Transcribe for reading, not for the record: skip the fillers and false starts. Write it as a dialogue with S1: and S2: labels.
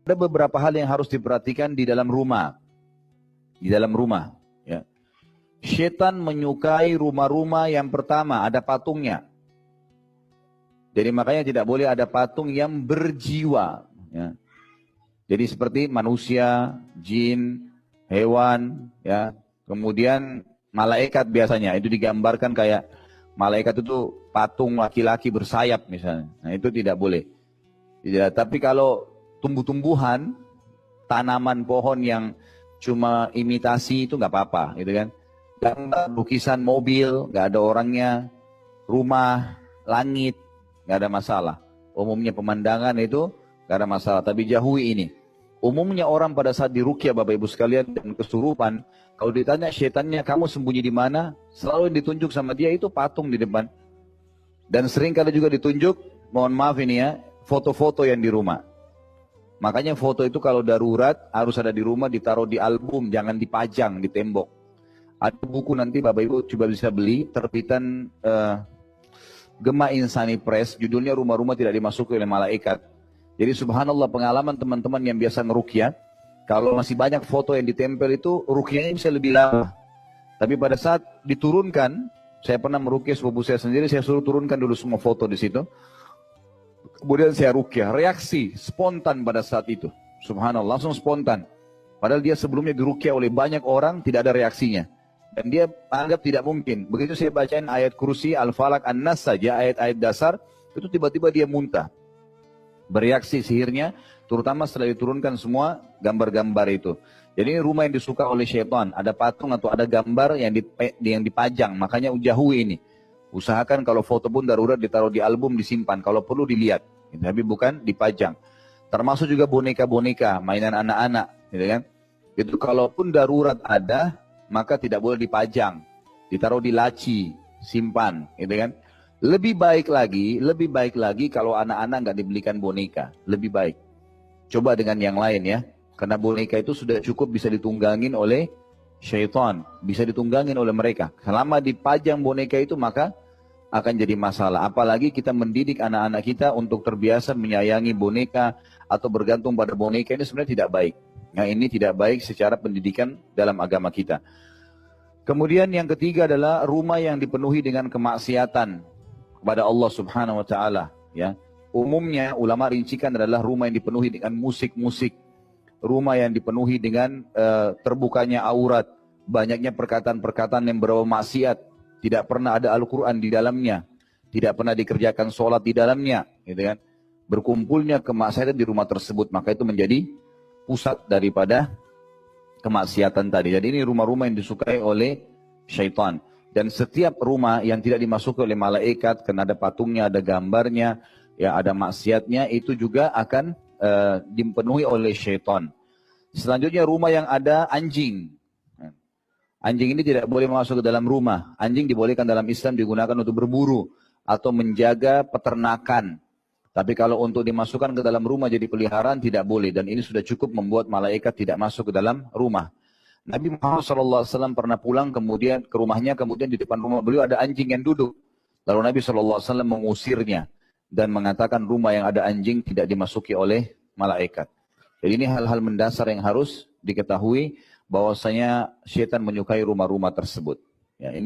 S1: Ada beberapa hal yang harus diperhatikan di dalam rumah. Di dalam rumah. Ya. Setan menyukai rumah-rumah yang pertama ada patungnya. Jadi makanya tidak boleh ada patung yang berjiwa. Ya. Jadi seperti manusia, jin, hewan, ya. Kemudian malaikat biasanya itu digambarkan kayak malaikat itu patung laki-laki bersayap misalnya. Nah itu tidak boleh. Tidak. Tapi kalau tumbuh-tumbuhan, tanaman pohon yang cuma imitasi itu nggak apa-apa, gitu kan? Gambar lukisan mobil, nggak ada orangnya, rumah, langit, nggak ada masalah. Umumnya pemandangan itu nggak ada masalah. Tapi jauhi ini. Umumnya orang pada saat diruqyah Bapak Ibu sekalian dan kesurupan, kalau ditanya setannya kamu sembunyi di mana, selalu yang ditunjuk sama dia itu patung di depan. Dan sering kali juga ditunjuk, mohon maaf ini ya, foto-foto yang di rumah. Makanya foto itu kalau darurat harus ada di rumah, ditaruh di album, jangan dipajang di tembok. Ada buku nanti Bapak Ibu coba bisa beli, terbitan Gema Insani Press, judulnya Rumah-Rumah Tidak Dimasuki oleh Malaikat. Jadi subhanallah pengalaman teman-teman yang biasa ngeruqyah, kalau masih banyak foto yang ditempel itu, ruqyahnya bisa lebih lama. Tapi pada saat diturunkan, saya pernah meruqyah sepupu saya sendiri, saya suruh turunkan dulu semua foto di situ. Kemudian saya ruqyah, reaksi spontan pada saat itu. Subhanallah, langsung spontan. Padahal dia sebelumnya diruqyah oleh banyak orang, tidak ada reaksinya. Dan dia anggap tidak mungkin. Begitu saya bacain ayat kursi, Al-Falaq, An-Nas saja, ayat-ayat dasar, itu tiba-tiba dia muntah. Bereaksi sihirnya, terutama setelah diturunkan semua gambar-gambar itu. Jadi ini rumah yang disuka oleh syaitan. Ada patung atau ada gambar yang dipajang, makanya jauhi ini. Usahakan kalau foto pun darurat ditaruh di album, disimpan. Kalau perlu dilihat, tapi bukan dipajang. Termasuk juga boneka-boneka, mainan anak-anak, gitu kan? Itu kalaupun darurat ada, maka tidak boleh dipajang. Ditaruh di laci, simpan, gitu kan? Lebih baik lagi kalau anak-anak nggak dibelikan boneka, lebih baik. Coba dengan yang lain ya, karena boneka itu sudah cukup bisa ditunggangin oleh syaitan, bisa ditunggangin oleh mereka. Selama dipajang boneka itu maka akan jadi masalah. Apalagi kita mendidik anak-anak kita untuk terbiasa menyayangi boneka atau bergantung pada boneka, ini sebenarnya tidak baik. Nah ini tidak baik secara pendidikan dalam agama kita. Kemudian yang ketiga adalah rumah yang dipenuhi dengan kemaksiatan kepada Allah Subhanahu wa taala, ya. Umumnya ulama rincikan adalah rumah yang dipenuhi dengan musik-musik, rumah yang dipenuhi dengan terbukanya aurat, banyaknya perkataan-perkataan yang berbau maksiat, tidak pernah ada Al-Qur'an di dalamnya, tidak pernah dikerjakan sholat di dalamnya, gitu kan. Berkumpulnya kemaksiatan di rumah tersebut, maka itu menjadi pusat daripada kemaksiatan tadi. Jadi ini rumah-rumah yang disukai oleh syaitan. Dan setiap rumah yang tidak dimasuki oleh malaikat, karena ada patungnya, ada gambarnya, ya ada maksiatnya, itu juga akan dipenuhi oleh syaitan. Selanjutnya rumah yang ada anjing. Anjing ini tidak boleh masuk ke dalam rumah. Anjing dibolehkan dalam Islam digunakan untuk berburu atau menjaga peternakan. Tapi kalau untuk dimasukkan ke dalam rumah jadi peliharaan tidak boleh. Dan ini sudah cukup membuat malaikat tidak masuk ke dalam rumah. Nabi Muhammad SAW pernah pulang kemudian ke rumahnya, kemudian di depan rumah beliau ada anjing yang duduk. Lalu Nabi SAW mengusirnya dan mengatakan rumah yang ada anjing tidak dimasuki oleh malaikat. Jadi ini hal-hal mendasar yang harus diketahui bahwasanya syaitan menyukai rumah-rumah tersebut.